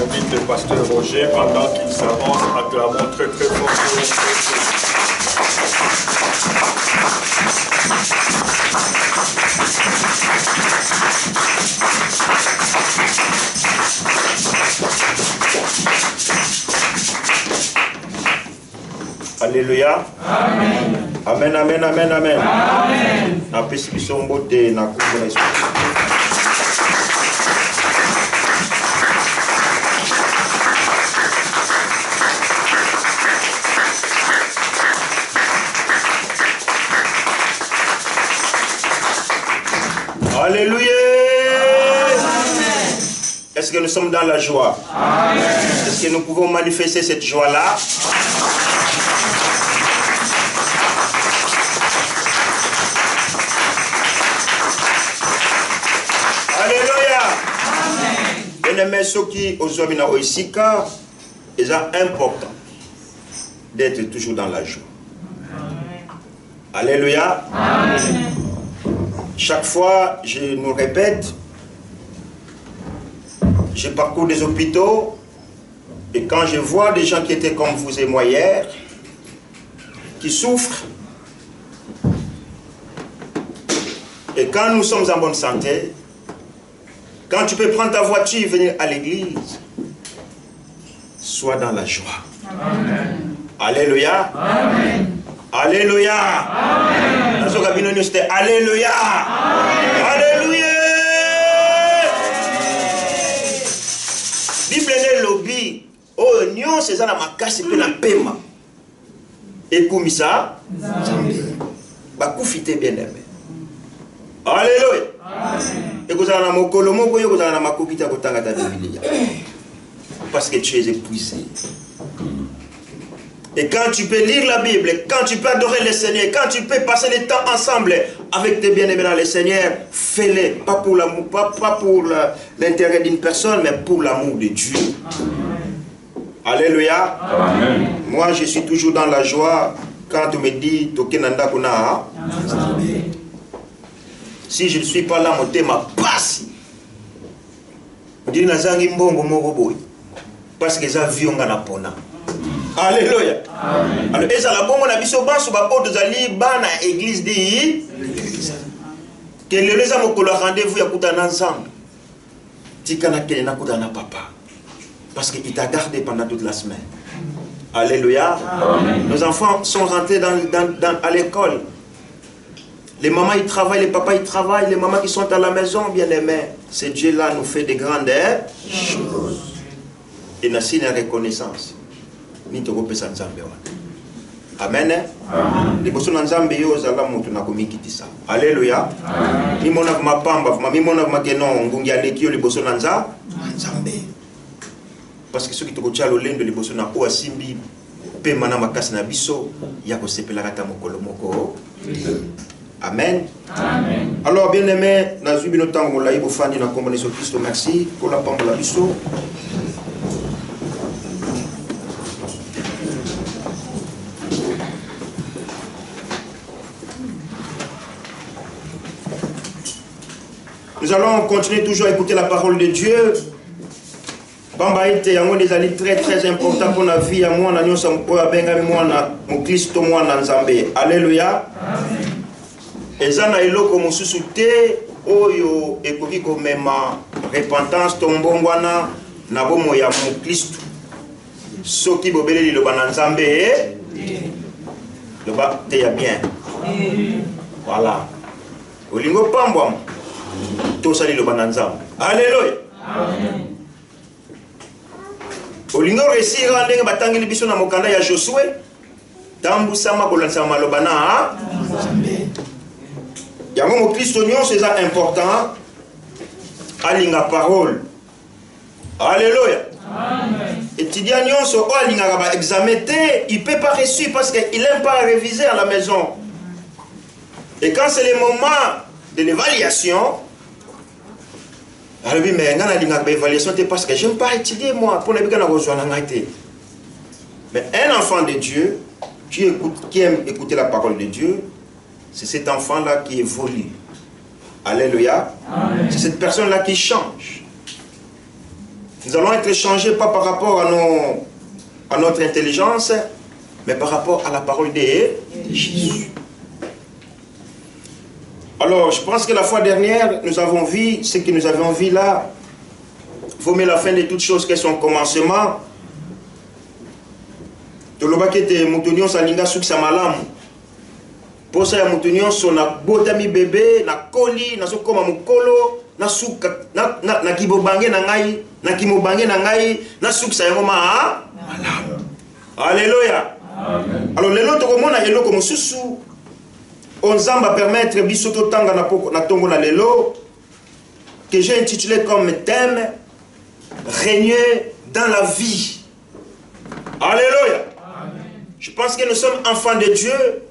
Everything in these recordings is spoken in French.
J'invite le pasteur Roger pendant qu'il s'avance, acclamons très très fort. Alléluia. Amen. Amen, amen, amen, amen. Amen. Na pesi biso mbote na kombo na Yesu. Alléluia. Est-ce que nous sommes dans la joie? Amen. Est-ce que nous pouvons manifester cette joie-là? Alléluia. Bien-aimés, ceux qui aujourd'hui na oisika, c'est important d'être toujours dans la joie. Alléluia. Amen. Chaque fois, je nous répète, je parcours des hôpitaux et quand je vois des gens qui étaient comme vous et moi hier, qui souffrent, et quand nous sommes en bonne santé, quand tu peux prendre ta voiture et venir à l'église, sois dans la joie. Amen. Alléluia. Amen. Alléluia. Amen. Alléluia. Amen. Alléluia. Bible ne lobby. Oh, nyon c'est ça la makasi pe na pema. Et comme ça, ba kufite bien aimé. Alléluia. Amen. Et vous avez un mokolo moko yo vous avez un makokita kotanga ta Biblia. Parce que tu es épuisé. Et quand tu peux lire la Bible, quand tu peux adorer le Seigneur, quand tu peux passer le temps ensemble avec tes bien-aimés dans le Seigneur, fais-le. Pas pour l'amour, pas pour l'intérêt d'une personne, mais pour l'amour de Dieu. Amen. Alléluia. Amen. Moi, je suis toujours dans la joie quand tu me dis Tokenanda Kuna. Si je ne suis pas là, mon thème passe. Je dis Nazangi Mbongo Moroboy. Parce que ça vit on a pona. Alléluia. Amen. Alors, et ça la bonne na biso ban suba o dozali bana église di que le les amo ko le rendez-vous ya kutana ensemble. Tikana kene na kutana papa. Parce qu'il t'a gardé pendant toute la semaine. Alléluia. Amen. Nos enfants sont rentrés à l'école. Les mamans ils travaillent, les papas ils travaillent, les mamans qui sont à la maison, bien aimés. Ce Dieu-là nous fait des grandes choses. Et nous avons une reconnaissance. Amen. Alléluia. Parce que ceux qui te retirent le lendo, les bossons na oasimbi, pemana makasi na biso, yako sepela kata mokolo moko. Amen. Amen. Alors bien aimé, na zubi no tango la ibo fandi na kombo neso Christo, merci pour la pambola biso. Nous allons continuer toujours à écouter la parole de Dieu. Bamba ite yango des alliés très très important pour la vie à moi na nyosa mkoa benga moi na mukristo moi na Nzambe. Alléluia. Amen. Ezana iloko mususu te oyo ekoki ko mema repentance tombongwana na bomo ya mukristo. Soki bobeleli lo bana Nzambe lo ba te ya bien. Voilà. Olingo pambwa to sali lo bana Nzambe. Alléluia. Amen. Olingo réussir ndenge batangeli biso na mokanda ya Josué tambusama kolansa maloba na Nzambe. Yango mo Kristo nyonso c'est important alinga parole. Alléluia. Amen. Étudiant nyonso alinga ba examen te, il peut pas réussir parce qu'il n'aime pas réviser à la maison. Et quand c'est le moment de l'évaluation, alors oui, mais quand on a une évaluation, c'est parce que je n'aime pas étudier moi, pour ne pas rejoindre. Mais un enfant de Dieu, qui aime écouter la parole de Dieu, c'est cet enfant-là qui évolue. Alléluia. C'est cette personne-là qui change. Nous allons être changés pas par rapport à notre intelligence, mais par rapport à la parole de Jésus. Alors, je pense que la fois dernière, nous avons vu ce que nous avions vu là. Vaut mieux la fin de toutes choses que son commencement. Tolobakete mutunion salinga suksa malamu. Posa ya mutunion so na botami bébé, na koli, na sokoma mukolo, na suka na kibobange na ngai, na kimobange na ngai, na suksa yango malamu. Alléluia. Amen. Alors lelo tokomona eloko mosusu onzamba permettre biso totanga na tongo na lelo que j'ai intitulé comme thème régner dans la vie. Alléluia. Amen. Je pense que nous sommes enfants de Dieu.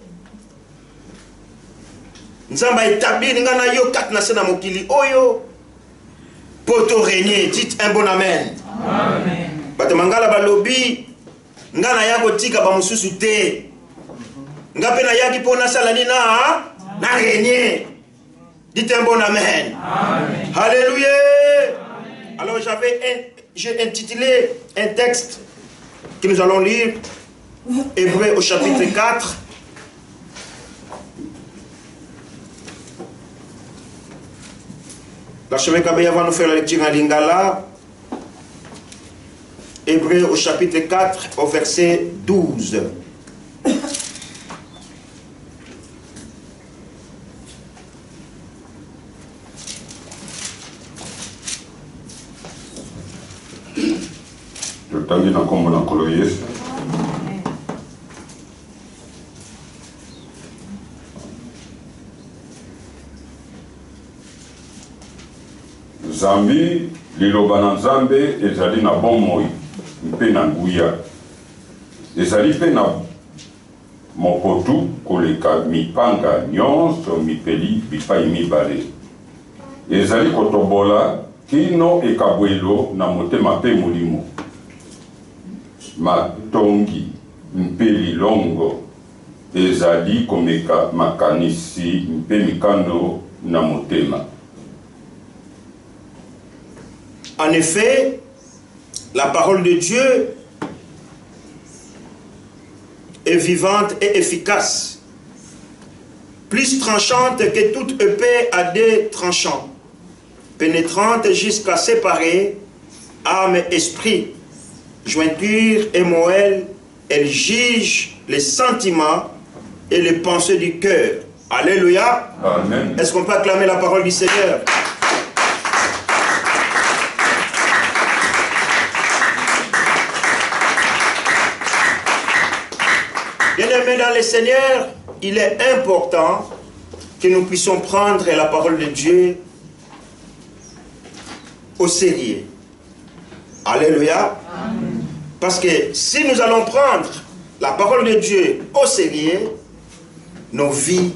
Nzamba établi ngana yo kat na sena mokili oyo poto régner. Dites un bon amen. Amen. Batemangala balobi ngana yako tika ba mususu te. Nga pena yaki pona salani na régner. Dites un bon amen. Amen. Alléluia. Amen. Alors j'ai intitulé un texte que nous allons lire, Hébreux au chapitre 4. L'archevêque Abeya va nous faire la lecture en lingala. Hébreux au chapitre 4, au verset 12. Tangi na kombo na nkolo Yesu. Zambi liloba na Nzambe ezali na bomoi mpe na nguya. Ezali mpe na mokotu koleka mipanga nyonso mipeli bipai mibale. Ezali kotobola kino ekabwelo na motema mpe molimo. Matongi mpe lilongo ezali komeka makanisi mpe mikano na motema. En effet, la parole de Dieu est vivante et efficace, plus tranchante que toute épée à deux tranchants, pénétrante jusqu'à séparer âme et esprit, jointure et moelle. Elle juge les sentiments et les pensées du cœur. Alléluia. Amen. Est-ce qu'on peut acclamer la parole du Seigneur? Bien-aimés dans le Seigneur, il est important que nous puissions prendre la parole de Dieu au sérieux. Alléluia. Amen. Parce que si nous allons prendre la parole de Dieu au sérieux, nos vies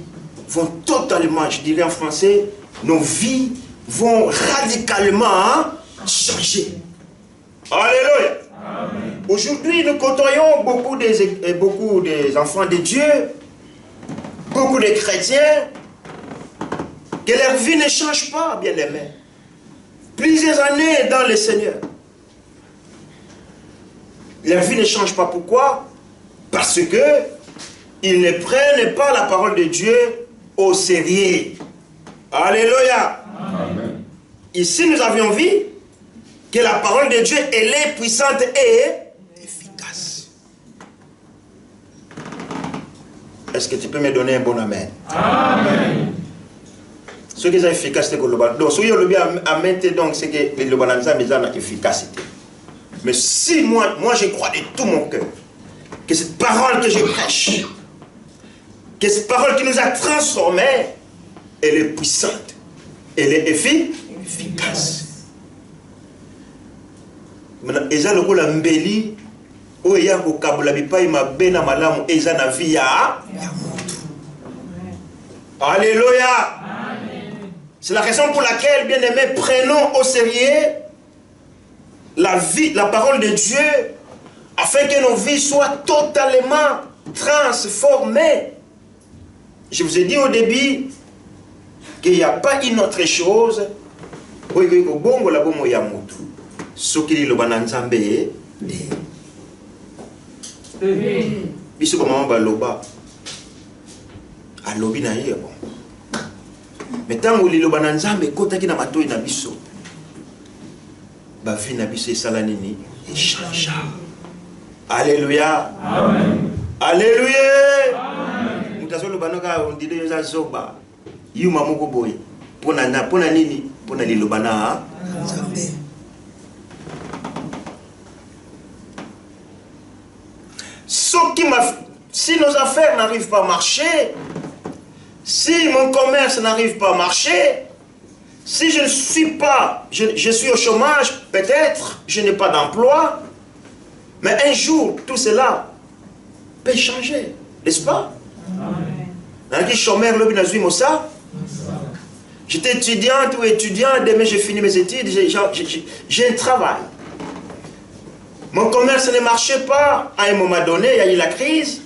vont totalement, je dirais en français, nos vies vont radicalement changer. Alléluia. Aujourd'hui, nous côtoyons beaucoup des enfants de Dieu, beaucoup de chrétiens, que leur vie ne change pas, bien-aimés. Plusieurs années dans le Seigneur. Leur vie ne change pas. Pourquoi? Parce que ils ne prennent pas la parole de Dieu au sérieux. Alléluia. Amen. Ici, nous avions vu que la parole de Dieu, elle est puissante et efficace. Est-ce que tu peux me donner un bon amen? Amen. Ce qui est efficace, c'est que le bal. Donc, ce qui est amen, donc, c'est que le balanza a une efficacité. Mais si moi je crois de tout mon cœur que cette parole que je prêche, que cette parole qui nous a transformés, elle est puissante, elle est efficace. Maintenant, eza lokola mbeli oyo ya kokabola bipai mabe na malamu eza na vie ya mutu. Alléluia. C'est la raison pour laquelle, bien aimés, prenons au sérieux la parole de Dieu, afin que nos vies soient totalement transformées. Je vous ai dit au début qu'il n'y a pas une autre chose soki liloba na Nzambe biso ba mama baloba alobi na ye bon mais tango liloba na Nzambe kotaki na matoi na biso ba vie na biso esala nini échange. Alléluia. Amen. Alléluia. Amen. Mutazolo banoka on dit yoza zoba yuma moko boye pona nini pona liloba na Nzambe. Si nos affaires n'arrivent pas à marcher, si mon commerce n'arrive pas à marcher, si je ne suis pas, je suis au chômage, peut-être, je n'ai pas d'emploi, mais un jour, tout cela peut changer, n'est-ce pas? J'étais étudiante ou étudiant, demain j'ai fini mes études, j'ai un travail. Mon commerce ne marchait pas. À un moment donné, il y a eu la crise.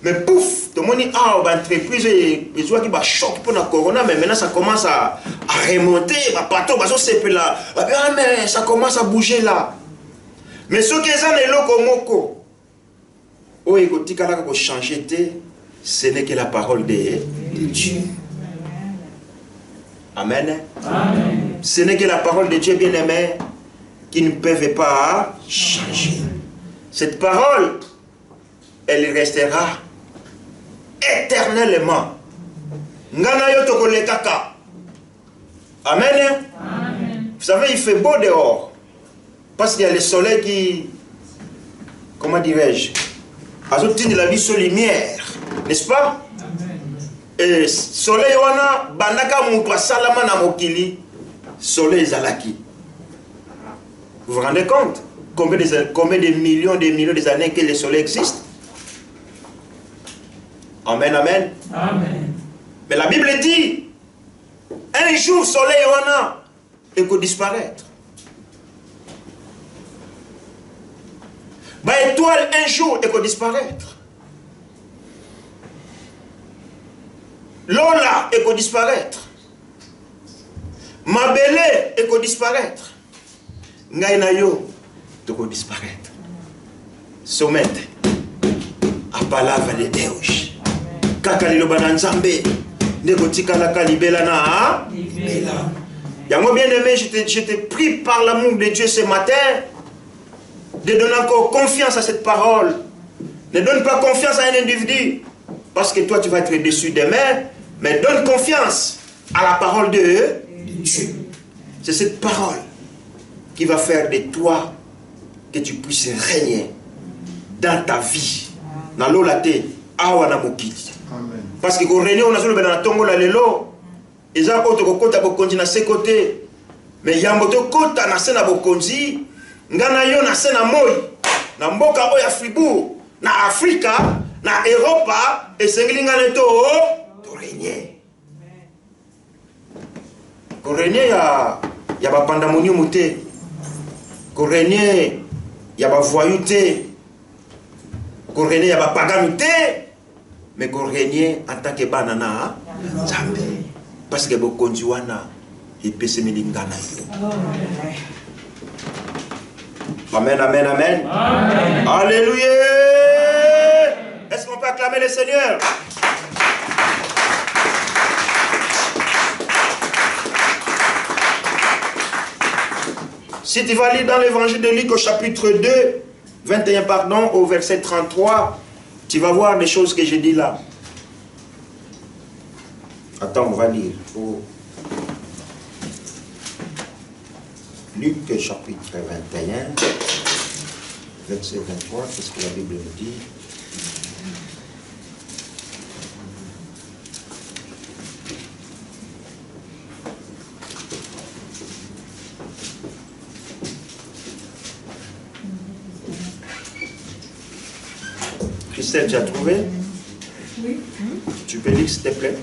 Mais pouf, tout le monde dit, ah, l'entreprise, ils ont un choc pour la corona, mais maintenant ça commence à remonter. Mais ça commence à bouger là. Mais ce qui est là, ce n'est que la parole de Dieu. Amen. Amen. Ce n'est que la parole de Dieu, bien-aimé, qui ne peuvent pas changer. Cette parole, elle restera éternellement. Amen. Amen. Vous savez, il fait beau dehors. Parce qu'il y a le soleil qui, comment dirais-je, azoutine la vie sur lumière. N'est-ce pas? Et soleil wana bandaka mutu salama na mokili soleil zalaki. Vous vous rendez compte combien de millions des années que le soleil existe? Amen, amen. Amen. Mais la Bible dit un jour soleil wana et que disparaître. Bah étoile un jour et que disparaître. Lola et que disparaître. Mabele et que disparaître. Ngainayo et que disparaître. Sommette. A palavra de Deus. Kakali lobana nzambe. Negotika la kalibela na libela. Yango bien aimé, je te prie par l'amour de Dieu ce matin de donner encore confiance à cette parole. Ne donne pas confiance à un individu parce que toi tu vas être déçu demain. Mais donne confiance à la parole de Dieu. C'est cette parole qui va faire de toi que tu puisses régner dans ta vie. Dans l'olate, awana mokili. Parce que quand régner, on a besoin de tongo la lelo. Et ça, quand on a bokonzi na ses côtés. Mais yamboto kota na sena bokonzi. Ngana yo na sena moi. Na mboka oya Fribourg. Na Afrika. Na Europa. Et sengilinga neto. Régner. Qu'on régner, il y a pas pandamonium mouté. Qu'on régner, il y a pas voyouté. Qu'on régner, il y a pas paganuté. Mais qu'on régner en tant que banana, Zambé. Parce que beaucoup de gens ils peuvent se mêler dans Amen, amen, amen. Amen. Alléluia. Est-ce qu'on peut acclamer le Seigneur? Si tu vas lire dans l'évangile de Luc au chapitre 2, 21 pardon, au verset 33, tu vas voir les choses que j'ai dit là. Attends, on va lire. Oh. Luc chapitre 21, verset 23, qu'est-ce que la Bible nous dit? Christelle, tu as trouvé? Oui. Tu peux lire s'il te plaît?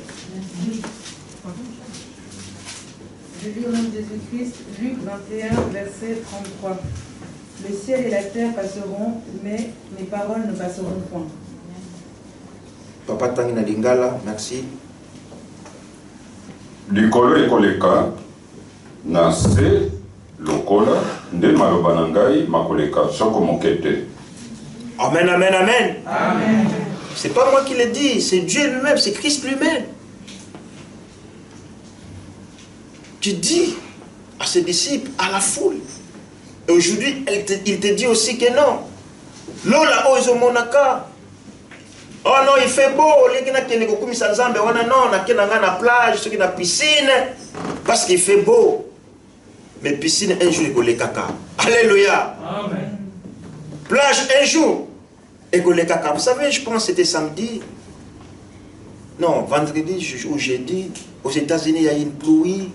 Je lis au nom de Jésus-Christ, Luc 21, verset 33. Le ciel et la terre passeront, mais mes paroles ne passeront point. Papa Tangina Lingala, merci. Likolo ekoleka, na se lokola, Nde maloba na ngai makoleka soko mokete. Amen, amen, amen. Amen. C'est pas moi qui le dis, c'est Dieu lui-même, c'est Christ lui-même. Tu dis à ses disciples, à la foule. Et aujourd'hui, il te dit aussi que non. Lola ozo monaka. Oh non, il fait beau. Non, na plage, ceux qui na piscine. Parce qu'il fait beau. Mais piscine, un jour, il y caca. Alléluia. Amen. Plage, un jour. Et les caca. Vous savez, je pense que c'était samedi. Non, vendredi ou jeudi. Aux États-Unis, il y a une pluie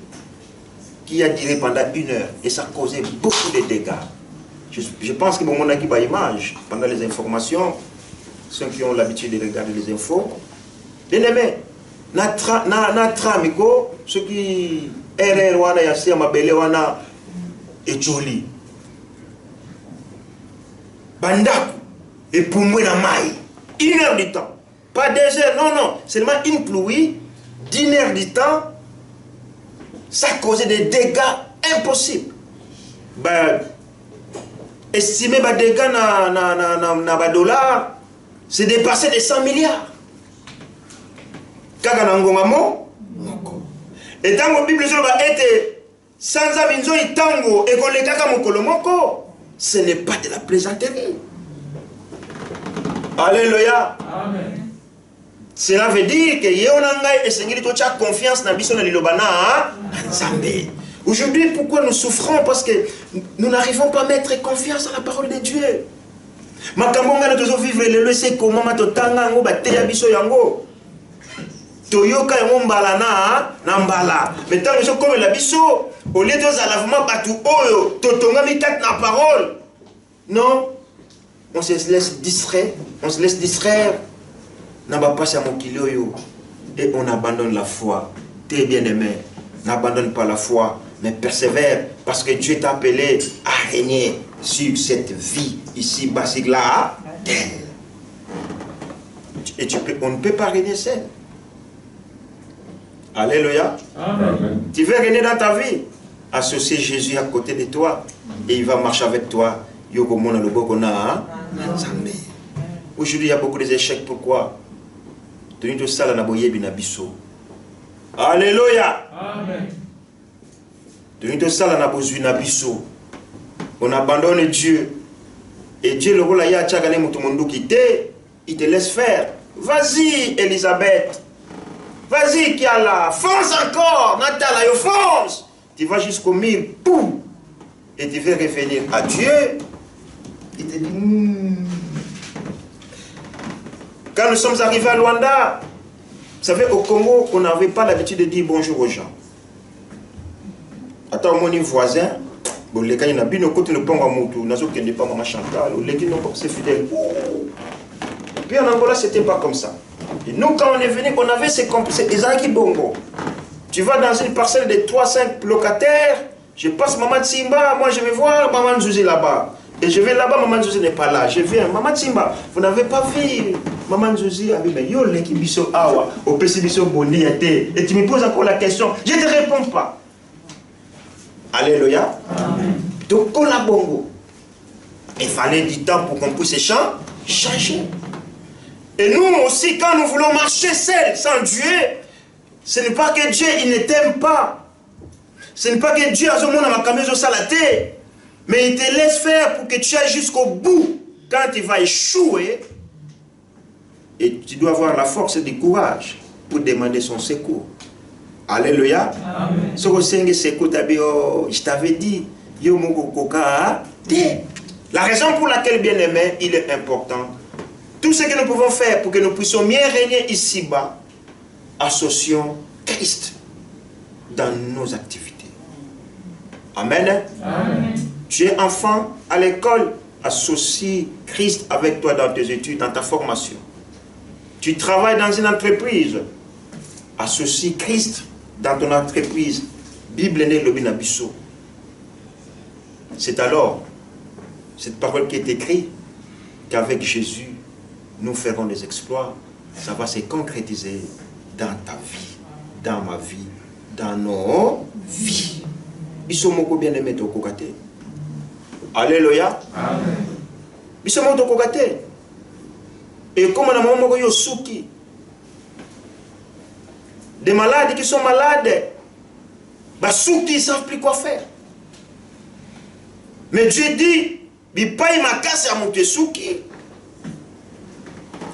qui a duré pendant 1 heure. Et ça a causé beaucoup de dégâts. Je pense que mon équipe a image pendant les informations. Ceux qui ont l'habitude de regarder les infos. Bien aimé, na tramiko, ceux qui RR wana yasi amabele wana echoli. Bandaku et pour moi la maille. 1 heure du temps. Pas 2 heures, non, non. Seulement une pluie d'1 heure du temps. Ça a causé des dégâts impossibles. Ben, estimer les dégâts na dollars, c'est dépassé des 100 milliards. Kaka na ngongamo. Et dans la Bible, sans aminzo itango et qu'on les kaka mokolo moko, ce n'est pas de la plaisanterie. Alléluia. Amen. Cela veut dire que Yonangai et Seigneur tu as confiance dans Bisson Lilobana. Aujourd'hui, pourquoi nous souffrons? Parce que nous n'arrivons pas à mettre confiance en la parole de Dieu. Makambonga nous devons vivre le laisser comment matotanga ngo bateya biso yango. Toyoka yango mbala na mbala. Mais tant que je comme la biso, au lieu de lavement batu oyo, totonga mikat na parole. Non, on se laisse distraire, et on abandonne la foi. T'es bien-aimé, n'abandonne pas la foi, mais persévère, parce que Dieu t'a appelé à régner sur cette vie ici, basique là, et on ne peut pas régner seul. Alléluia. Amen. Tu veux régner dans ta vie, associe Jésus à côté de toi, et il va marcher avec toi. Aujourd'hui, il y a beaucoup d'échecs. Pourquoi? Alléluia. Amen. On abandonne Dieu. Et Dieu, le rôle, il te laisse faire. Vas-y, Elisabeth. Vas-y, Kiala. Fonce encore. Natala, fonce. Tu vas jusqu'au mille. Poum. Et tu veux revenir à Dieu. Il te dit, Quand nous sommes arrivés à Luanda, vous savez, au Congo, on n'avait pas l'habitude de dire bonjour aux gens. Attends, mon voisin, bon, les gars, il y en a bien au côté de Ponga Moutou, n'a pas maman Chantal, les gars, c'est fidèle. Puis en Angola, c'était pas comme ça. Et nous, quand on est venu, on avait ces Isaki Bongo. Tu vas dans une parcelle de 3-5 locataires, je passe Maman Simba, moi je vais voir Maman Zouzi là-bas. Et je vais là-bas, Maman Zouzi n'est pas là. Je viens, Maman Simba, vous n'avez pas vu Maman Zouzi, yo leki biso awa, au PC biso boni ete. Et tu me poses encore la question, je ne te réponds pas. Alléluia. Donc, bongo. Il fallait du temps pour qu'on puisse changer. Et nous aussi, quand nous voulons marcher seuls, sans Dieu, ce n'est pas que Dieu il ne t'aime pas. Ce n'est pas que Dieu a besoin de ma caméra salaté. Mais il te laisse faire pour que tu ailles jusqu'au bout. Quand il va échouer, et tu dois avoir la force et du courage pour demander son secours. Alléluia. Amen. Je t'avais dit, la raison pour laquelle, bien aimé, il est important. Tout ce que nous pouvons faire pour que nous puissions mieux régner ici-bas, associons Christ dans nos activités. Amen. Amen. Tu es enfant à l'école, associe Christ avec toi dans tes études, dans ta formation. Tu travailles dans une entreprise, associe Christ dans ton entreprise. Bible n'est le binabiso. C'est alors cette parole qui est écrite qu'avec Jésus, nous ferons des exploits. Ça va se concrétiser dans ta vie, dans ma vie, dans nos vies. Ils sont beaucoup bien aimés au côté. Alléluia. Biso moto kokate. Et comme on a maman yo souki. Des malades qui sont malades. Bah souki, ils savent plus quoi faire. Mais Dieu dit, bipai makasi a monté souki.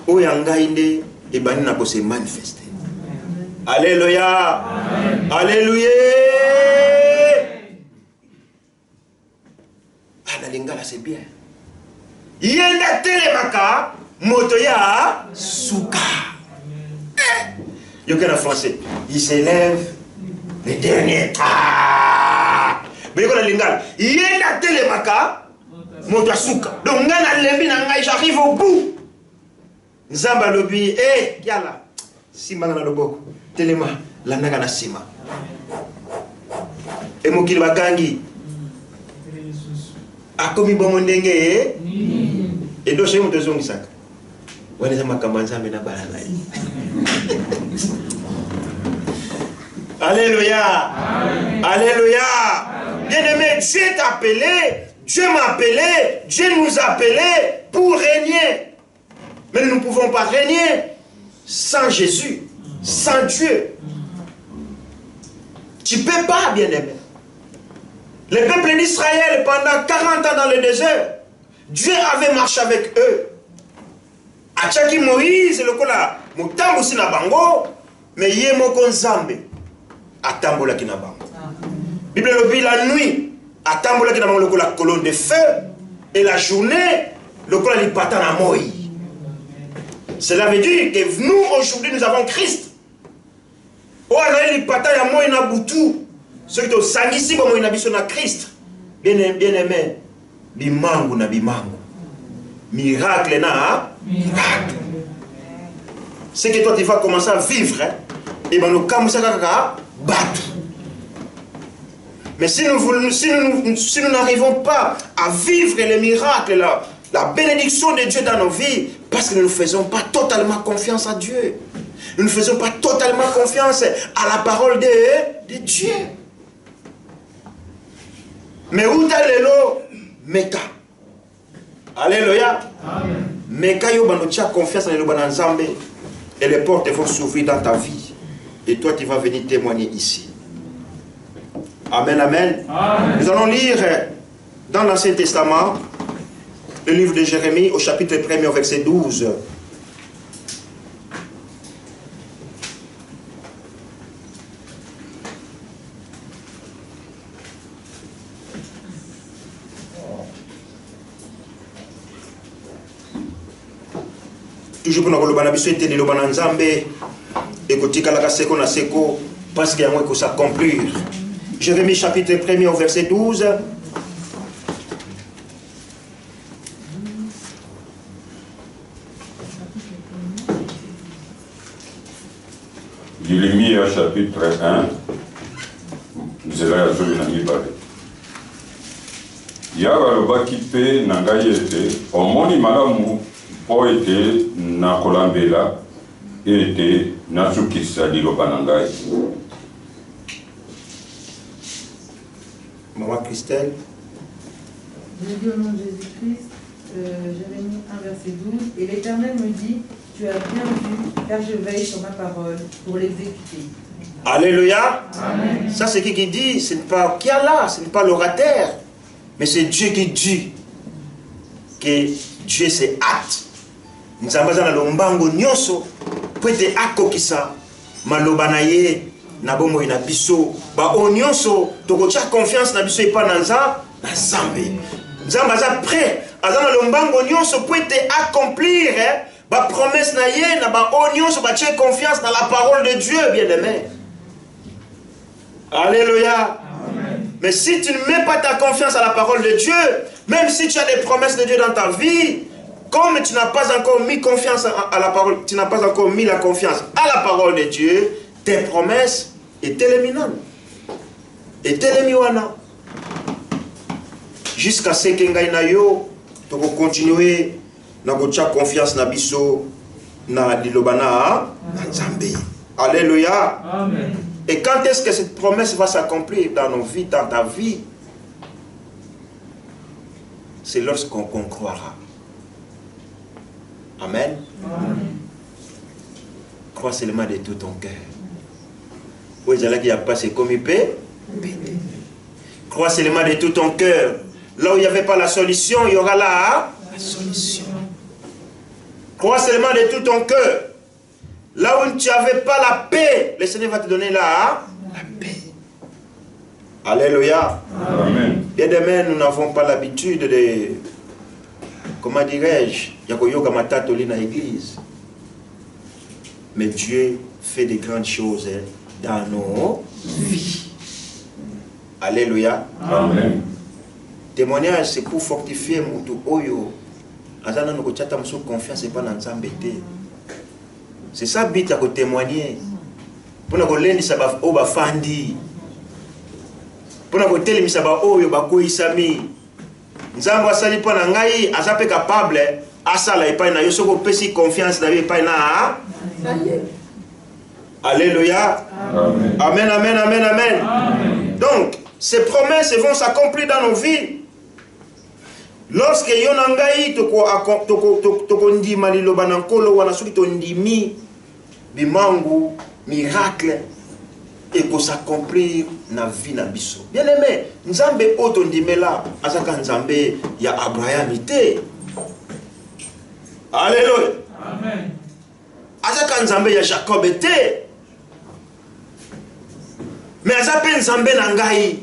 Oyanga inde et banina ko se manifester. Alléluia. Alléluia. Ah, la lingala c'est bien. Yenda telemaka motoya souka. Il y a en français. Il s'élève le dernier. Ah! Mais il y a la lingala. Yenda telemaka motoya souka. Donc, j'arrive au bout. Nzamba lobi, kiala. Simba na loboko. Telema, la naga na sima. Et mokili bakangi. Akomi bomo ndenge et do chez moto zongi saka. Wana za makamba nzambe na balana. Alléluia. Alléluia. Bien-aimé, Dieu t'a appelé, Dieu m'a appelé, Dieu nous a appelés pour régner. Mais nous ne pouvons pas régner sans Jésus, sans Dieu. Tu ne peux pas, bien-aimé. Le peuple d'Israël, pendant 40 ans dans le désert, Dieu avait marché avec eux. Achaki Moïse, le kola, mutambo si na bango, mais yé moko nzambe, atambola ki na bango. Bible le la nuit, atambola ki na bango le kola colonne de feu, et la journée, le kola li pata na moi. Cela veut dire que nous, aujourd'hui, nous avons Christ. Oh, li pata ya moi na butu. Ce qui est au sangisi, bon, il y a Christ. Bien aimé, bimangu na bimangu. Miracle na miracle. C'est que toi, tu vas commencer à vivre. Et bien, nous commençons à battre. Mais si nous n'arrivons pas à vivre les miracles, la bénédiction de Dieu dans nos vies, parce que nous ne faisons pas totalement confiance à Dieu. Nous ne faisons pas totalement confiance à la parole de Dieu. Mais où t'as l'élo? Meka. Alléluia. Meka yo bano tia confiance en l'élo bananzambe. Et les portes vont s'ouvrir dans ta vie. Et toi tu vas venir témoigner ici. Amen, amen. Nous allons lire dans l'Ancien Testament le livre de Jérémie au chapitre 1er au verset 12. Toujours pour nous le biso était le bananzambe et kotika la seko na seko parce qu'il y a moins que s'accomplir. Jérémie chapitre 1er au verset 12. Jérémie chapitre 1. Nzela ya zoli na mibale. Yawe alobaki mpe na ngai ete omoni malamu mpo ete nakolambela ete nasukisa liloba na ngai. Maman Christelle. Je dis au nom de Jésus-Christ, Jérémie 1 verset 12, et l'Éternel me dit, tu as bien vu, car je veille sur ma parole pour l'exécuter. Alléluia. Amen. Ça c'est qui dit, ce n'est pas qui a là, ce n'est pas l'orateur, mais c'est Dieu qui dit que Dieu c'est hâte. Nous avons besoin de l'ombango nyoso pour être akokisa maloba na ye na bomo ina biso ba onyoso tokotia confiance na biso epa na nzambe. Nzambe aza prêt azana l'ombango nyoso pour être accomplir ba promesse na ye na ba onyoso ba tie confiance dans la parole de Dieu, bien-aimé. Alléluia. Amen. Mais si tu ne mets pas ta confiance à la parole de Dieu, même si tu as des promesses de Dieu dans ta vie, comme tu n'as pas encore mis confiance à la parole, tu n'as pas encore mis la confiance à la parole de Dieu, tes promesses étaient éminentes. Étaient éminentes. Jusqu'à ce que ngaïnayo, tu vas continuer na gocha confiance na biso na dilobana nzambe. Alléluia. Amen. Et quand est-ce que cette promesse va s'accomplir dans nos vies, dans ta vie? c'est lorsqu'on croira. Amen. Crois seulement de tout ton cœur. Oui, il n'y a pas, c'est comme il peut. Crois seulement de tout ton cœur. Là où il n'y avait pas la solution, il y aura la solution. Crois seulement de tout ton cœur. Là où tu n'avais pas la paix, le Seigneur va te donner la paix. Alléluia. Amen. Bien demain, nous n'avons pas l'habitude de, comment dirais-je, Yakoyoga Matatoli dans l'église. Mais Dieu fait de grandes choses dans nos vies. Alléluia. Amen. Témoignage, c'est pour fortifier Moutou Oyo. Azana nous kochata msou confiance et pas dans Nzambe. C'est ça but à témoigner. Pour nous lendi saba oba fandi. Pour nous tell mi saba oyo bako isami. Nzambe asali pa na ngai azape capable asala epai na yo soko pesi confiance na yo epai na. Alléluia. Amen. Amen, amen, amen, amen. Amen. Donc, ces promesses vont s'accomplir dans nos vies. Lorsque yonangai toko ndima liloba na nkolo wana soki to ndimi bimangu miracle et que s'accomplir na vie na biso. Bien aimé, nzambe oto ndimela azaka nzambe ya Abraham ite. Alléluia. Amen. Azaka nzambe ya Jacob ite. Mais azape nzambe na ngai.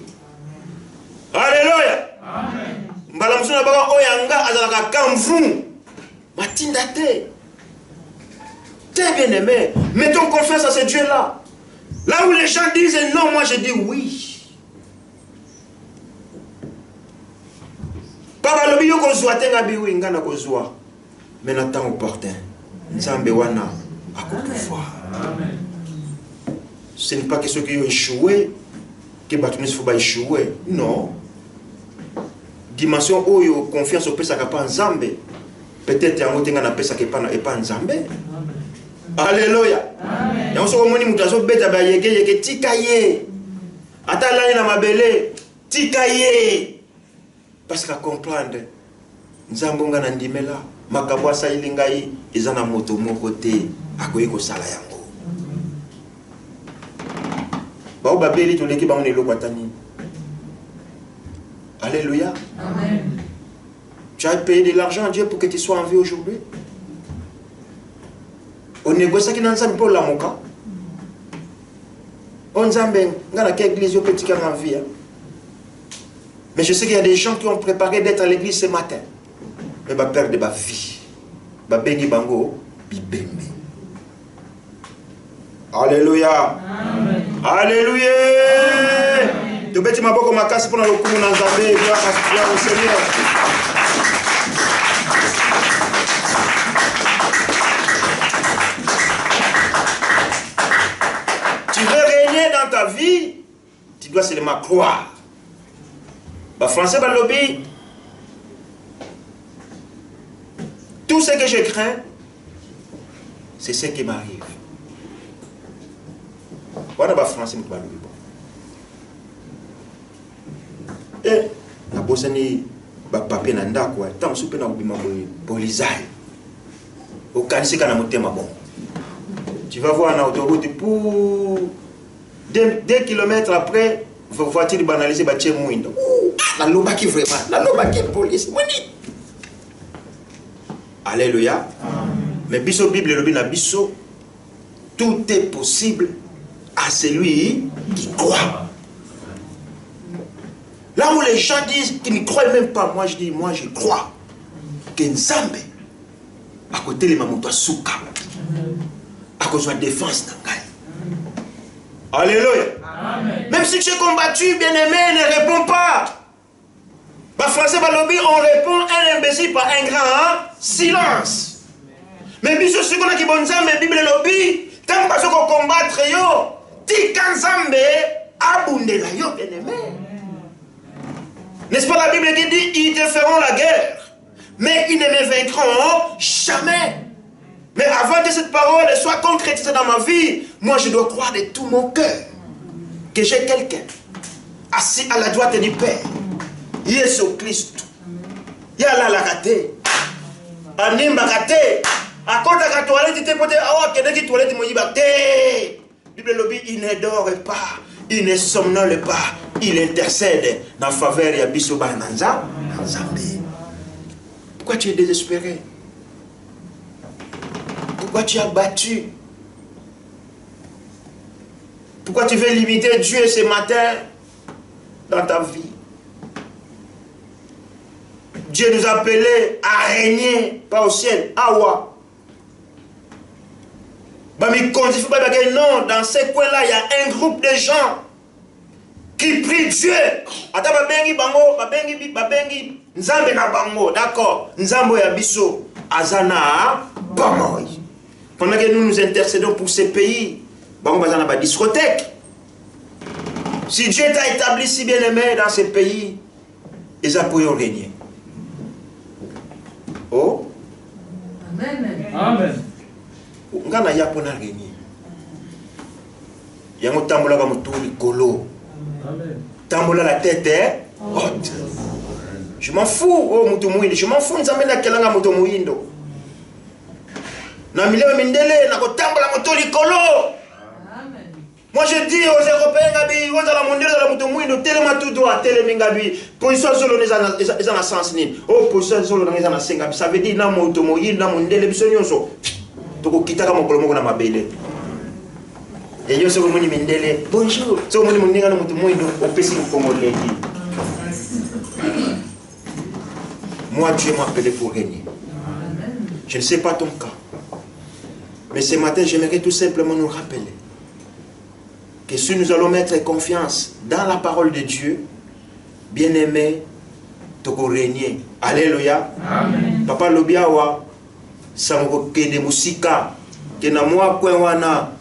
Alléluia. Amen. Mbala musuna baka oyanga azalaka kamvu. Matinda te. T'es bien aimé. Mettons confiance à ce Dieu-là. Là où les gens disent non, moi je dis oui. Papa lobi yo kozwa tenga biwi ngana kozwa. Mais na temps opportun. Nzambe wana akotouvoir. Amen. Ce n'est pas que ceux qui ont échoué, que Batounis faut pas échouer. Non. Dimension où il y a confiance au pesa kapa nzambe. Peut-être en otenga na pesa kepa na epa nzambe. Alléluia. Amen. Ya so moni mutazo beta ba yeke tika ye. Ata lani na mabele tika ye. Parce qu'à comprendre nzambe nga na ndimela makabo asa ilingai ezana moto moko te akoyi ko sala yango. Ba babeli to leki ba on eloko atani. Alléluia. Amen. Tu as payé de l'argent à Dieu pour que tu sois en vie aujourd'hui. On négocie qui n'a pas pour la moka. On zambe, on a quelle église petit en vie. Mais je sais qu'il y a des gens qui ont préparé d'être à l'église ce matin. Mais va perdre ma vie. Va béni bango, bibembe. Alléluia. Amen. Alléluia. Tu peux te mettre beaucoup ma casse pour le coup dans Zambé. Gloire au Seigneur. Tu veux régner dans ta vie, tu dois seulement croire. Bah, français, bah, lobby. Tout ce que je crains, c'est ce qui m'arrive. Voilà, bah, français, bah, lobby. Et la bosani, bah, papier, nanda, quoi. Tant soupe na ubima polizai. Au canisi, kana motema bon. Tu vas voir en autoroute pour 2 kilomètres après, voiture banalisée, bah, tiens, mouindo. La loba qui vraiment, la loba qui police, moni. Alléluia. Mais biso Bible, le na biso, tout est possible à celui qui croit. Là où les gens disent qu'ils ne croient même pas, moi je dis, moi je crois que Nzambe, à côté de Mamoto Souka, à cause de la défense d'Angaï. Alléluia. Amen. Même si tu es combattu, bien-aimé, ne réponds pas. Bah, français, bah, lobby, on répond un imbécile par un grand silence. Mais biso ce qu'on a qui bon Nzambe, Bible lobby, tant que qu'on combattre yo, tika Nzambe, abundela yo, bien-aimé. N'est-ce pas la Bible qui dit, ils te feront la guerre, mais ils ne me vaincront jamais. Mais avant que cette parole soit concrétisée dans ma vie, moi je dois croire de tout mon cœur que j'ai quelqu'un assis à la droite du Père, Jésus Christ, Yala la kate. Animba kate. À côté de la toilette, tu peux dire, oh, quelqu'un qui toilette, il m'a dit, Bible lobby, il ne dort pas, il ne somnole pas, il intercède dans la faveur de Bisoba Nanza. Pourquoi tu es désespéré? Pourquoi tu es abattu? Pourquoi tu veux limiter Dieu ce matin dans ta vie? Dieu nous a appelés à régner, pas au ciel, à Wa. Non, dans ces coins-là, il y a un groupe de gens qui prient Dieu. D'accord. Nzambo ya biso azana bamoy. Pendant que nous nous intercédons pour ces pays, bazana ba discothèque. Si Dieu t'a établi si bien aimé dans ces pays, ils ont régner. Oh. Amen. Amen. Ngana ya pona régner. Yango tambola ka mutuli kolo. Amen. Tambola la tête haute. Je m'en fous, oh Mutomuindo. Je m'en fous, nzambe na kelanga Mutomuindo. Na mileo mindele na kotambola mutuli kolo. Amen. Moi je dis aux Européens, Gabi, aux ala mondial de la Mutomuindo, tellement tout droit, tellement Gabi. Position solo les ana sens ni. Oh position solo les ana senga. Ça veut dire na Mutomuindo na mondele biso nyonso. Toko kitaka mokolo moko na mabele. Et yo soko moni mindele. Bonjour. Soko moni moninga na Mutomuindo opesi ko congolais. Moi, Dieu m'a appelé pour régner. Je ne sais pas ton cas. Mais ce matin, j'aimerais tout simplement nous rappeler que si nous allons mettre confiance dans la parole de Dieu, bien-aimé, tu vas régner. Alléluia. Amen. Papa Lobiawa, Sango Kede Musika, Kenamwa Kwenwana,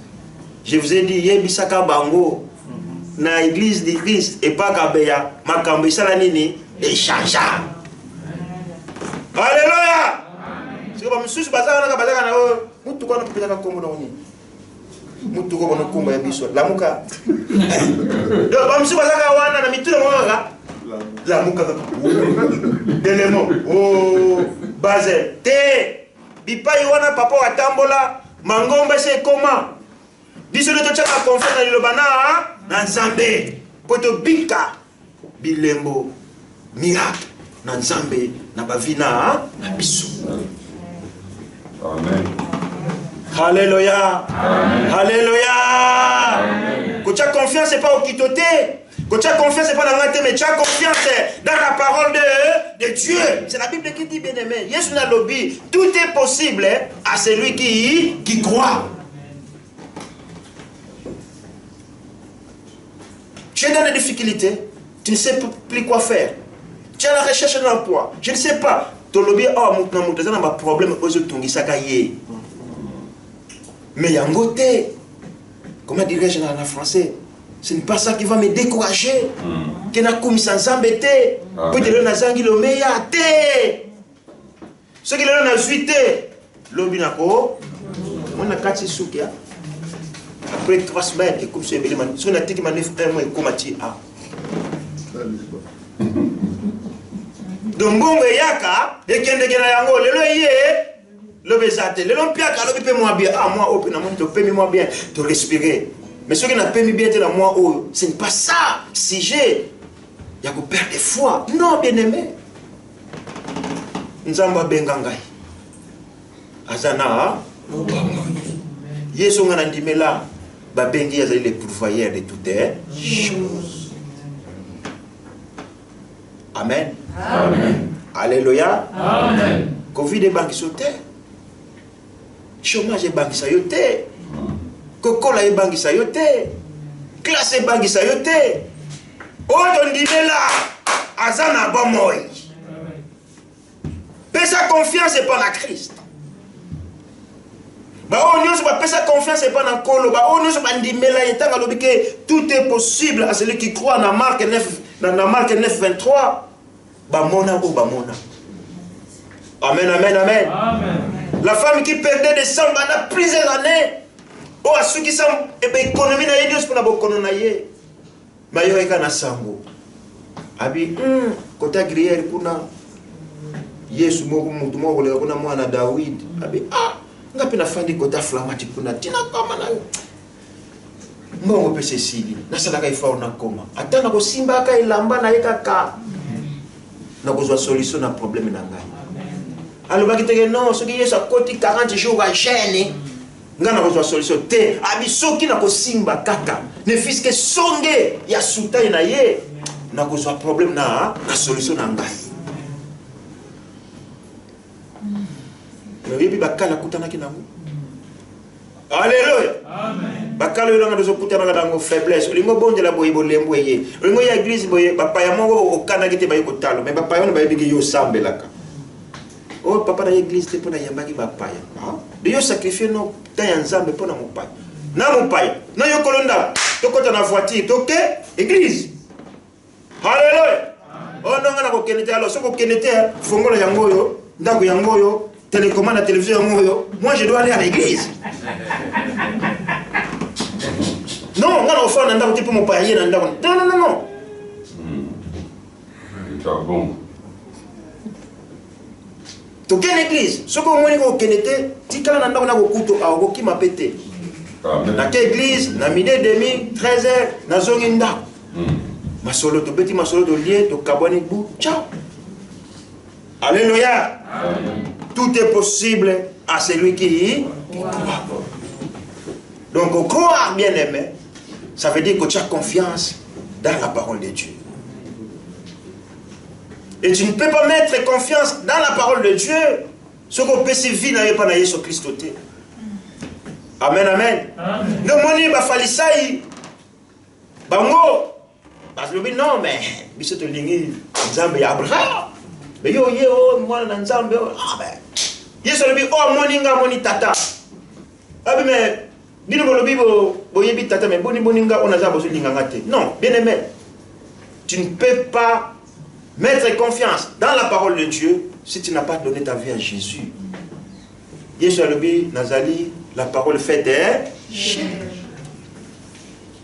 je vous ai dit, Yebisaka Bango, na l'église de Christ, et pas Kabeya, Makambe Salanini, et Chanja. Alléluia. C'est comme si je basais dans la bazar, mutu kwa napita kwa kombo na oni. Mutu kwa na kombo ya biso. La muka. Donc comme si basaka wana na mitule mwanga. La muka. Delemo. Oh, baze. Te. Bipai wana papa wa tambola, mangomba se koma. Biso le to chaka confiance na lobana na Nzambe. Poto bika bilembo miracle na Nzambe na bavina na biso. Amen. Alléluia. Amen. Alléluia. Quand tu as confiance, c'est pas au kitoté. Quand tu as confiance, c'est pas dans la mais tu as confiance dans la parole de Dieu. C'est la Bible qui dit, bien aimé, Yesu na lobi, tout est possible à celui qui croit. Tu es dans des difficultés, tu ne sais plus quoi faire. Tu es à la recherche d'un emploi, je ne sais pas. Tu as un problème aux autres. Mais il y a un côté, comment dirais-je en français, ce n'est pas ça qui va me décourager. Que na koumi sans embêter. Puis de l'on a zangi le meilleur thé. Ce qui l'on a zuité, l'obinako, on a 4 soukia. Après 3 semaines, et comme c'est bien, si on a dit qu'il m'a fait un mois et comme a dit, ah. Donc bon yaka ekende kena yango lelo ye le bezate lelo piaka lo bipe moi bien ah moi au na monto pemi moi bien de respirer mais ce qui n'a pas mis bien de la moi oh ce n'est pas ça si j'ai ya ko perdre foi non bien aimé nzamba bengangai azana yeso ngana ndimela ba bengi ya les pourvoyeurs de toutes choses. Amen. Amen. Alléluia. Amen. Covid est banque sauté. Chômage est banque sayoté. Cocola est banque sayoté. Classe est banque sayoté. On dit là, Azana Bamoy. Paix sa confiance et pas la Christ. On ne pas sa confiance et pas dans Kolo. On ne pas dire tout est possible à celui qui croit dans Marc 9. Dans Marc 9, 23, Bamona ou Bamona. Amen, amen, amen. Amen. La femme qui perdait des sangs pendant plusieurs années. Oh, à ceux qui sont économie na Dieu pour la bonne naïe. Mayo eka na sango. Abi, côté grillère kuna. Yesu mutu moko le kuna mwana David abi ngapi nafandi kota flamati kuna tina kama na mbongo pese sili nasalaka ifao na koma atana ko simba aka ilamba na yekaka na kozwa solution na problème na ngai alobaki teke non soki Yesu akoti 40 jours à jeûne ngana kozwa solution te abi soki na kosimba kaka ne fiske songe ya sutai na ye na kozwa problème na solution na ngai. Mais bakala kutana kinango. Alléluia. Amen. Bakala yo nga dozo kutana nga faiblesse. Olingo bonde la boye bolembo ye. Olingo ya église boye papa ya mongo okana kite baye kotalo. Mais papa yo na baye bigi yo sambelaka. Oh papa na église te pona yambaki papa ya. De yo sacrifier no ta ya nzambe pona mopai. Na mopai. Na yo kolonda. Tokota na voiture toke église. Alléluia. Oh non nga na ko kenete alors soko kenete fongola yango yo ndako yango yo télécommande à la télévision, moi je dois aller à l'église. Non, on a offert un endroit pour mon parier. Non, non, non, non. C'est bon. Tu as une église. Ce que moi je connais, tu as un endroit où tu as un qui m'a pété. Dans quelle église, dans midi et demi, 13h, dans Zonginda. Ma solo, tu peux ma solo de lier, tu cabane bout. Ciao. Alléluia. Amen. Tout est possible à celui qui croit. Donc, croire, bien aimé, ça veut dire que tu as confiance dans la parole de Dieu. Et tu ne peux pas mettre confiance dans la parole de Dieu ce qu'on peut se vivre dans Jésus Christ. Amen, amen. Donc, mon Dieu, il parce que non, mais il y a Abraham. Mais yo, moi, dans Nzambe, ben. Yesu lobi oh moninga moni tata abi mais bino lobi bo yebi tata mais boninga on a za bozo linga ngate. Non, bien aimé, tu ne peux pas mettre confiance dans la parole de Dieu si tu n'as pas donné ta vie à Jésus. Yesu lobi nazali la parole faite est chair.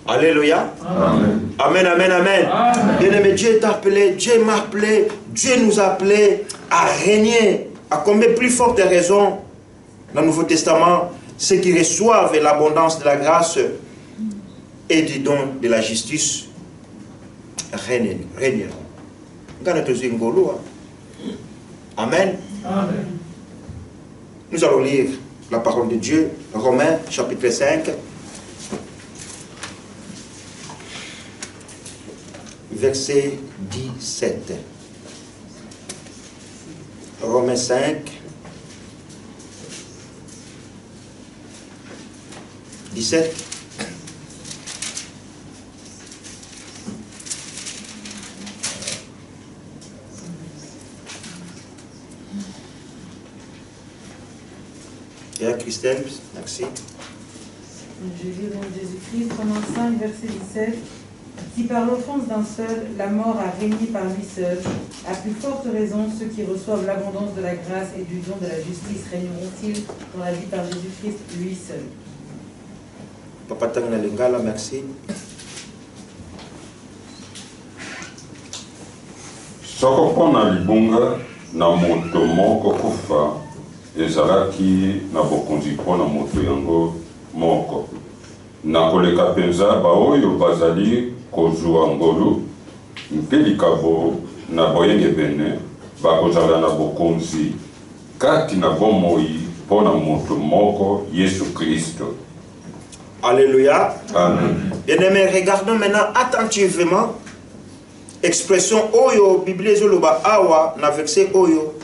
Alléluia. Amen. Amen, amen, amen. Bien aimé, Dieu t'a appelé, Dieu m'a appelé, Dieu nous a appelés à régner. À combien plus forte raison dans le Nouveau Testament, ceux qui reçoivent l'abondance de la grâce et du don de la justice régneront. Amen. Amen. Nous allons lire la parole de Dieu, Romains chapitre 5, verset 17. Romains 5, 17. Et à Christelle, merci. Je lis dans Jésus-Christ, Romains 5, verset 17. Si par l'offense d'un seul, la mort a régné par lui seul, à plus forte raison, ceux qui reçoivent l'abondance de la grâce et du don de la justice régneront-ils dans la vie par Jésus-Christ, lui seul. Papa Tangna Lingala, merci. Soko pona libunga na moto moko kufa ezalaki na bokonzi pona moto yango moko. Na koleka penza baoyo bazali kozwa ngolu mpe likabo na boyenge bene bakozala na bokonzi kati na bomoi mpona moto moko Yesu Kristo. Alléluia. Amen. Bien-aimés, regardons maintenant attentivement expression oyo Bible zoloba awa na verset oyo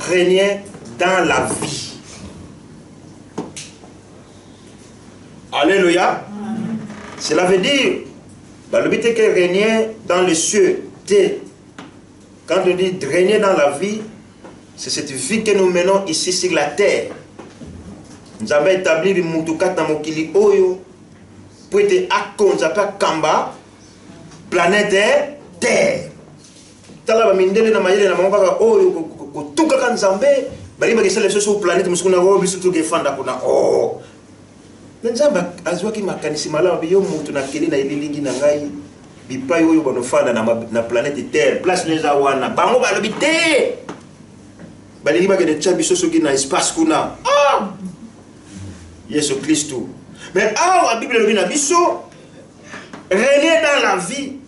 régner dans la vie. Alléluia. Cela veut dire, le but est que régner dans les cieux. Quand on dit régner dans la vie, c'est cette vie que nous menons ici sur la terre. Nous avons établi le Moutukat dans Mokili Oyo pour être à Kamba, planète Terre. Tala mindele na mayele na mangaka Oyo kutuka kan Nzambe, bali ba kesala sur planète musukuna go bisu tuke fanda kuna oh. Nzamba azwaki makanisi malamu yo mutu na keli na ililingi na ngai bipai oyo bonofanda na planète Terre place les awana bango balobi te balingi bakende tia biso soki na espace kuna Yesu Kristo. Mais awa Bible elobi na biso régner dans la vie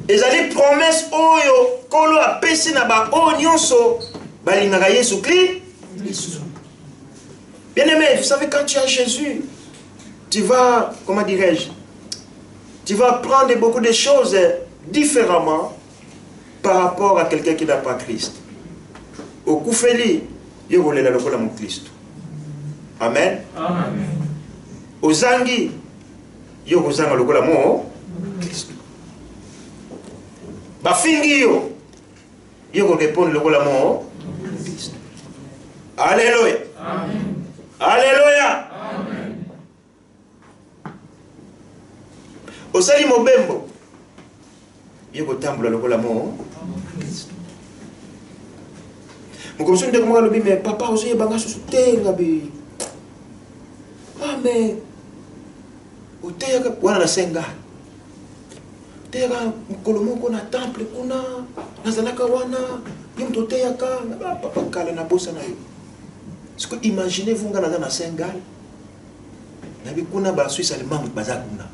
ezali promesse oyo kolo apesi na ba oyo nyonso balingaka Yesu Kristo. Bien aimé, vous savez, quand tu as Jésus, tu vas, comment dirais-je, tu vas apprendre beaucoup de choses différemment par rapport à quelqu'un qui n'a pas Christ. Au Koufeli, il y a le Christ. Amen. Amen. Au Zangi, il y a le Christ. Bafingi, il y a répondre le Christ. Alléluia. Amen. Alléluia. Amen. Osali mobembo. Yeko tambula lokola mo. Mukomso ndeko mwa lobi me papa ozoye banga susutenga bi. Ah mais oteya ka wana na senga. Tera mukolomo ko na temple kuna nazalaka wana yimto teya ka papa kala na bosa na yo. Est-ce que imaginez-vous nga dans un Sénégal nabi kuna ba Suisse allemand baza kuna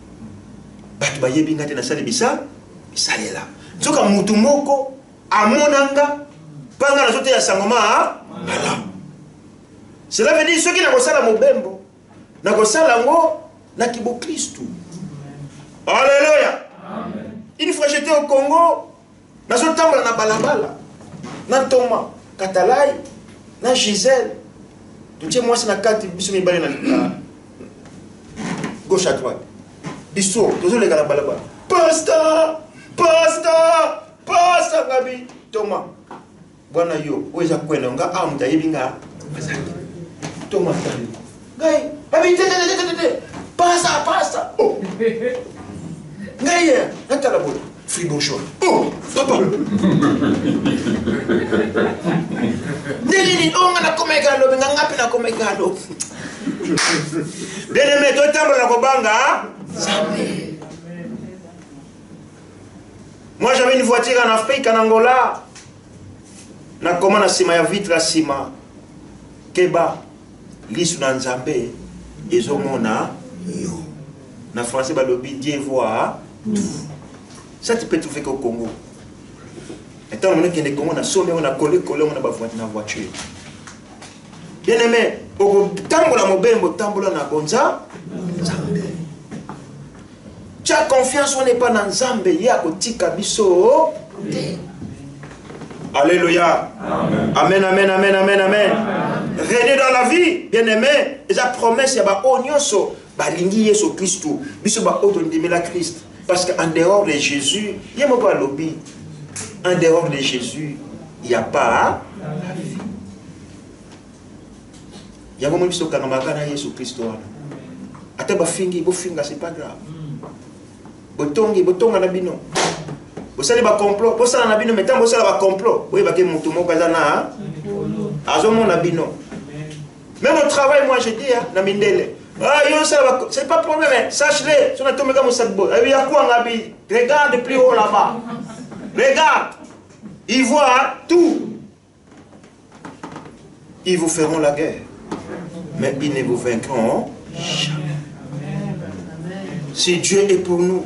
batu ba yebi ngate na sale bisa bisalela soka mutu moko amonanga panga na sote ya sangoma ala cela veut dire ceux qui na kosala mobembo na kosala ngo na kibo Kristo. Alléluia. Amen. Une fois j'étais au Congo na so tambola na balabala na Thomas Katalai na Gisèle. Tu sais, moi, c'est la carte, je suis gauche à droite. Bisso, toujours les gars là-bas. Pasta, pasta, pasta, Gabi. Thomas. Bwana yo, où est-ce que tu es? Ah, tu es bien. Thomas, Gaï, Gabi, pasta, pasta. Oh. Gaï, attends la boule. Frigo chaud. Oh, papa. Nini, on a comme galo, on a appelé comme galo. Bien aimé, toi t'as la kobanga. Moi j'avais une voiture en Afrique, en Angola. Na comment na sima ya vitre à sima. Keba, lisu na nzambe, ezomona yo. Na français balobi Dieu voit tout. Ça, tu peux trouver qu'au Congo. Et tant que tu es au Congo, on a sommé, on a collé, on a bafoué dans la voiture. Bien aimé, au tambola mobembo, tambola na gonza. Tu as confiance, on n'est pas dans Zambé, il y a kotika biso. Alléluia. Amen, amen, amen, amen, amen. Régner dans la vie, bien aimé, et sa promesse, il y a ba onyoso, ba lingi Yesu Christo, biso ba otondimi la Christ. Parce qu'en dehors de Jésus, il n'y a pas de lobby. En dehors de Jésus, il n'y a pas la vie. Il y a un moment où il y a Jésus Christ. Ate bafingi, bofinga, c'est pas grave. Botongi, botonga na bino. Bosali ba complot, bosala na bino, mettons bosala ba complot. Oui, bake mutu mo kazana. Azomo na bino. Même au travail, moi je dis, na mindele. Ah, c'est pas problème, sache-le. Regarde plus haut là-bas. Regarde. Ils voient tout. Ils vous feront la guerre. Mais ils ne vous vaincront jamais. Si Dieu est pour nous,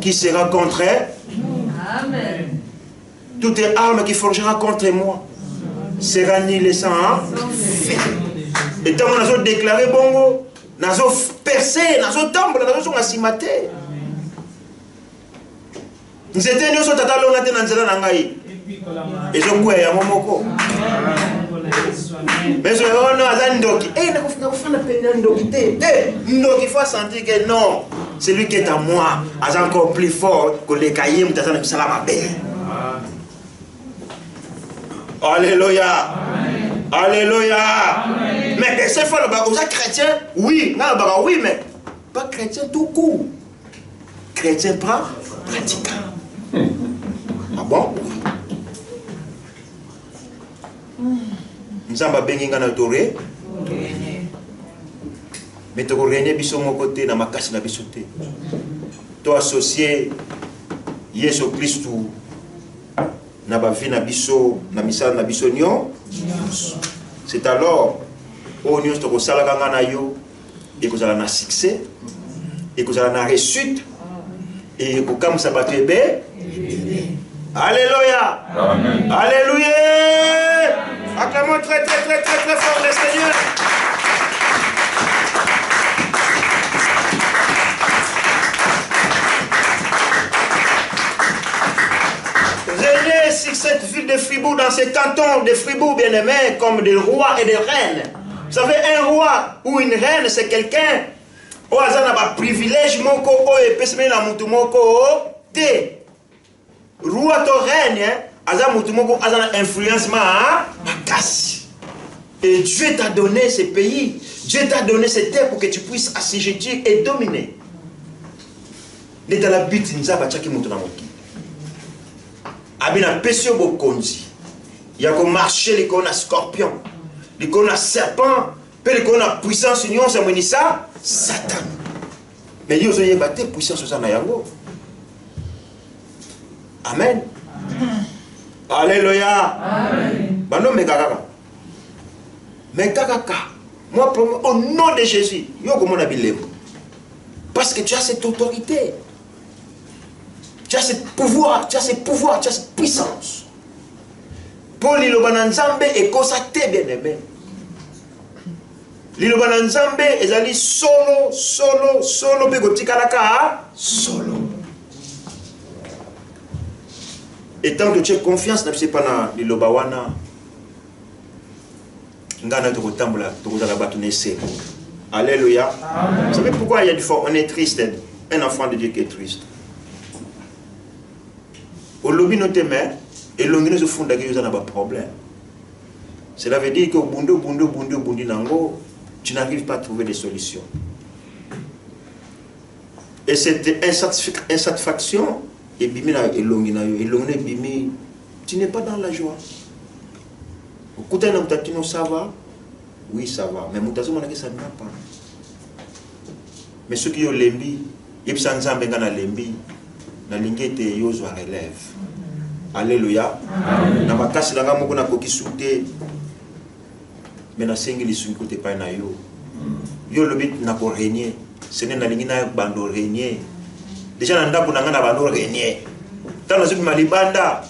qui sera contre nous? Toute arme qui forgera contre moi sera annihilée sans fait. Et tant qu'on a déclaré bongo, on a percé, on a tambour, on a simaté. Nous étions nous sommes tata lona te nanzela nangai. Et je crois ya momoko. Mais je on a ndoki. Eh na kufanya pena ndoki te. Eh ndoki faut sentir que non, celui qui est à moi est encore plus fort que les cahiers mtazana bisalama be. Alléluia. Alléluia. Amen. Mais ces fois, vous êtes chrétien, oui, oui, mais pas chrétien tout court. Chrétien pratiquant. Ah bon? Nous avons béni dans notre ré. Mais tu as régné biso mon côté, dans ma casse na bisoté. Tu as associé Jésus Christ na ba vie na biso na misala na biso nyo. C'est alors au nyonso tokosala kanga na yo ekozala na succès, ekozala na réussite et ekokamwisa bato ebe. Alléluia. Amen. Alléluia. Acclamons très très très très très fort le Seigneur. Régnez sur cette ville de Fribourg, dans ces cantons de Fribourg, bien-aimés, comme des rois et des reines. Vous savez, un roi ou une reine, c'est quelqu'un qui a un privilège, qui a un roi to règne, a une influence. Et Dieu t'a donné ce pays, Dieu t'a donné cette terre pour que tu puisses assujettir et dominer. Il y a la but de Abina pesio bokonzi. Il y a comme marché les qu'on a scorpion, les qu'on a serpent, puis les qu'on a puissance union c'est monisa Satan. Mais ils ont battu puissance aux anayango. Amen. Alléluia. Amen. Bano megaka. Megaka. Moi au nom de Jésus, yo comme on a bilemo. Parce que tu as cette autorité. Tu as ce pouvoir, tu as ce pouvoir, tu as cette puissance. Pour l'Ilobananzambe et constaté bien aimé. L'Ilobananzambe est allé solo, pégotikalaka, solo. Et tant que tu as confiance, ne sais pas dans l'Ilobawana, ngana to kotambula to kozala bato nese. Alléluia. Vous savez pourquoi il y a du fort, on est triste, un enfant de Dieu qui est triste. Au lobby notamment, et l'ongine se fond d'accueillir un problème. Cela veut dire que bundi nango, tu n'arrives pas à trouver des solutions. Et cette insatisfaction, et l'ongine, tu n'es pas dans la joie. Au côté d'un moutatino, ça va? Oui, ça va. Mais moutatino, ça ne va pas. Mais ceux qui ont lembi, ils sont en lembi. Na lingete yozo relève. Alléluia. Na makasi na ngamo na koki souté. Mais na sengi li sungi côté pa na yo. Yo le bit na ko régner. Ce n'est na lingi na bando régner. Déjà na ndako na ngana bando régner. Tant na zubi malibanda.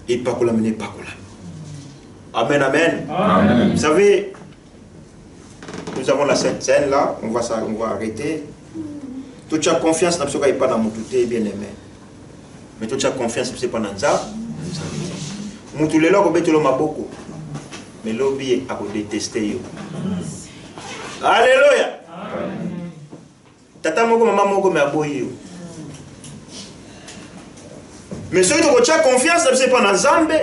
Et pas ko la mener pas ko la. Amen amen. Amen. Vous savez, nous avons la cette scène là, on va arrêter. Tu as confiance dans ce qu'il n'y a pas dans mon tout bien aimé. Mais tu as confiance dans ce qu'il n'y a pas dans ça. Moutou le log beto lo maboko. Mais l'obi a détesté yo. Alléluia. Tata moko maman moko me aboyi yo. Mais ceux qui ont confiance dans ce qu'il n'y a pas dans Zambé,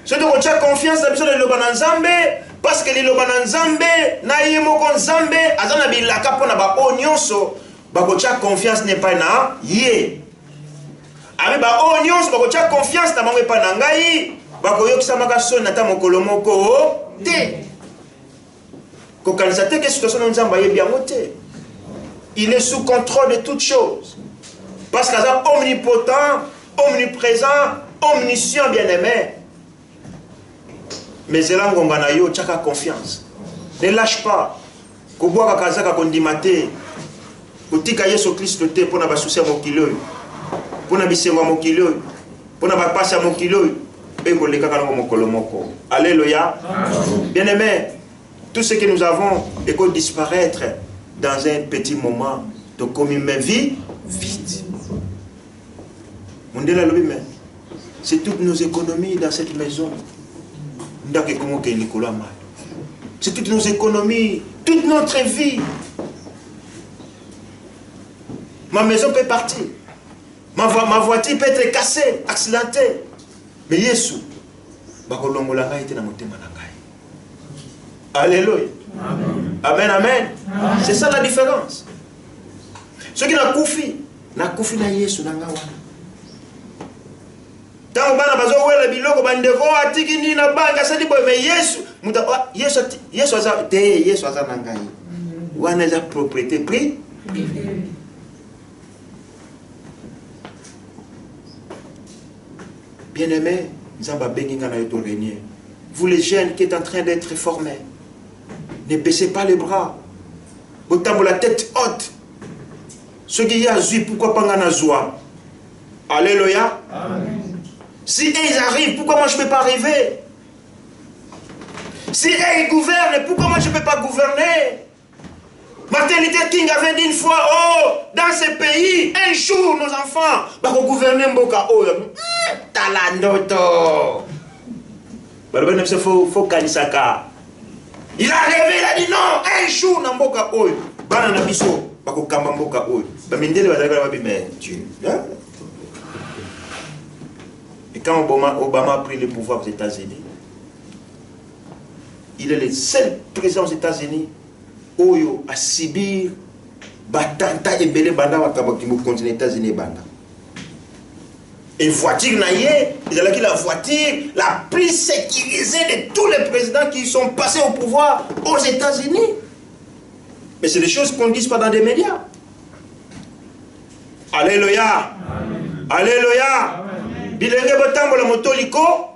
ceux qui ont confiance dans ce qu'il n'y a pas dans Zambé, parce que les lobanan Zambé, na yemoko Zambé, azana bilaka pona ba onyonso. Bakocha confiance n'est pas na yé. Ami ba onions bakocha confiance na bango pas na ngai. Bakoyokisa makaso na ta mokolo moko te. Ko kanisa te que situation nzamba ye bien moté. Il est sous contrôle de toutes choses. Parce qu'il est omnipotent, omniprésent, omniscient bien-aimé. Mais zela ngonga na yo chaka confiance. Ne lâche pas. Ko boaka kazaka kondimate. Utika Yesu Kristo te pona basusia mokilo pona bisengo mokilo pona bapasa mokilo e ko leka kana mokolo moko. Alléluia. Bien-aimé, tout ce que nous avons est qu'on disparaître dans un petit moment de comme une vie vite. Mondela lobi mais c'est toutes nos économies dans cette maison. Ndake komo ke likolo ma. C'est toutes nos économies, toute notre vie. Ma maison peut partir. Ma voiture peut être cassée, accidentée. Mais Yesu, alléluia. Amen, amen. C'est ça la différence. Ceux qui n'ont koufi na Yesu na ngawa. Tant bana bazo wela biloko bandeko atiki ni na banga sadi boy mais Yesu aza na ngai. Wana za propriété privée. Bien-aimés, vous les jeunes qui êtes en train d'être formés, ne baissez pas les bras. Autant la tête haute. Ceux qui y a zui, pourquoi pas ngana zoa? Alléluia. Si ils arrivent, pourquoi moi je ne peux pas arriver? Si ils gouvernent, pourquoi moi je ne peux pas gouverner? Martin Luther King avait dit une fois, oh, dans ce pays, un jour, nos enfants vont gouverner Mboka. Oh, talandoto. Faut Kanisaka. Il a rêvé, il a dit non, un jour, Mboka. Oh, banana biso, bako kamba Mboka. Oh, et quand Obama a pris le pouvoir aux États-Unis, il est le seul président aux États-Unis Oyo à Sibir, Batanta et Belé Banda, qui me continue aux États-Unis. Et voiture naïe, ils ont la voiture la plus sécurisée de tous les présidents qui sont passés au pouvoir aux États-Unis. Mais c'est des choses qu'on ne dit pas dans des médias. Alléluia. Alléluia. Bilenge botambo la moto likolo.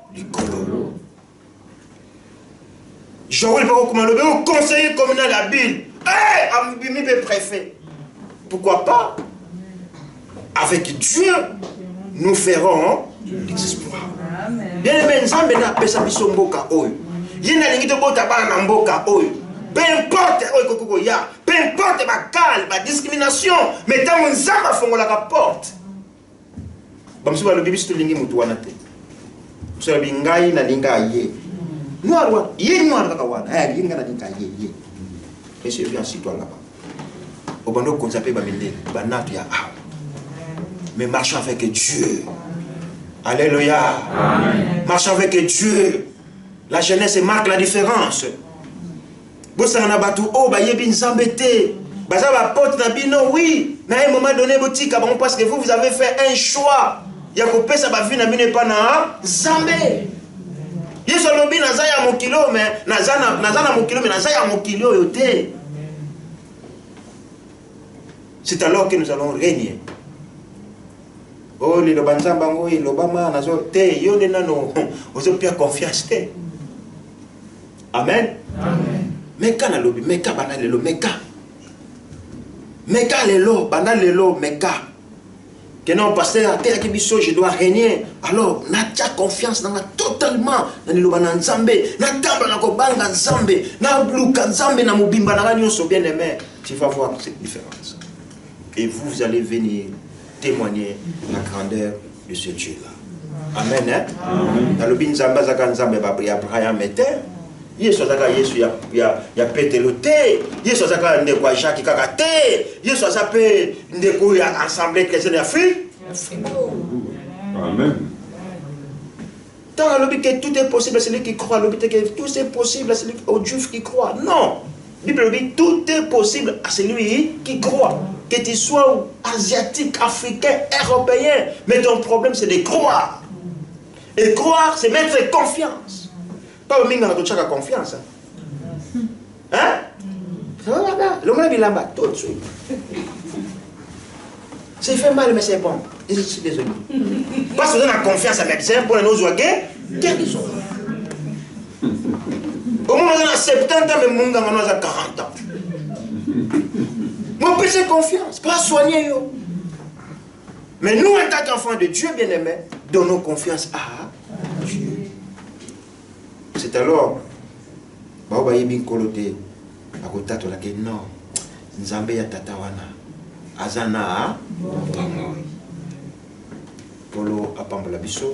Joël Barokumalobe, au conseiller communal à Bill. Ambimi préfet. Pourquoi pas? Avec Dieu, nous ferons l'exploit. Bien aimé, Nzambe na pesa biso mboka oyo. Yena lingi to bota bana na mboka oyo. Peu importe oyo kokoko ya, peu importe ba cal, ba discrimination, mais tant Nzambe fongola la porte. Bamsu ba lobi biso lingi mutu wana te. So bingai na linga ye. Noir, yé noir kakawana, il y a des cas, yé. Et c'est bien si toi là-bas. Au bando qu'on s'appelle Baminde, Banat ya. Mais marchons avec Dieu. Alléluia. Marchons avec Dieu. La jeunesse marque la différence. Bossana batu, oh, bah yébin zambete. Baza va porte na bino, oui. Mais à un moment donné, boutique, parce que vous avez fait un choix. Yakopé, ça va venir na bine pas na Zambé. Yesu alobi naza ya mokilo mais naza na mokilo mais naza ya mokilo yote. C'est alors que nous allons régner. Oh les lobanzamba ngo lobama nazo te yone nano ozo pia confiance te. Amen. Amen. Meka na lobi meka bana lelo meka. Meka lelo bana lelo meka. Que non, pasteur, je dois régner. Alors, n'a confiance dans totalement dans le Loban Nzambe. N'a tamba na kobanga Nzambe. N'a bluka Nzambe na mubimba na ganyo so bien aimé. Tu vas voir cette différence. Et vous allez venir témoigner la grandeur de ce Dieu-là. Amen. Hein? Dans le bin Nzamba zaka Nzambe ba Abraham était. Yesu azaka Yesu ya petelo te. Yesu azaka ndeko Jacques kaka te. Yesu azaka ndeko ya assemblée chrétienne d'Afrique. Amen. Tant que tout est possible à celui qui croit, que tout est possible à celui au Juif qui croit. Non. La Bible dit tout est possible à celui qui croit. Que tu sois asiatique, africain, européen. Mais ton problème c'est de croire. Et croire c'est mettre confiance. Pas au minga na confiance. Hein? Le monde bilamba tout de suite. C'est fait mal mais c'est bon. Je suis désolé. Parce que nous avons confiance à médecin pour nous jouer guérison. Au moins on a 70 ans mais mon gars on a 40 ans. Moi j'ai confiance, pas soigner yo. Mais nous en tant qu'enfants de Dieu bien-aimés, donnons confiance à Dieu. C'est alors, Baba Yibin Kolote, Akotato la non, Nzambe ya tatawana, Azana, Polo apambola biso.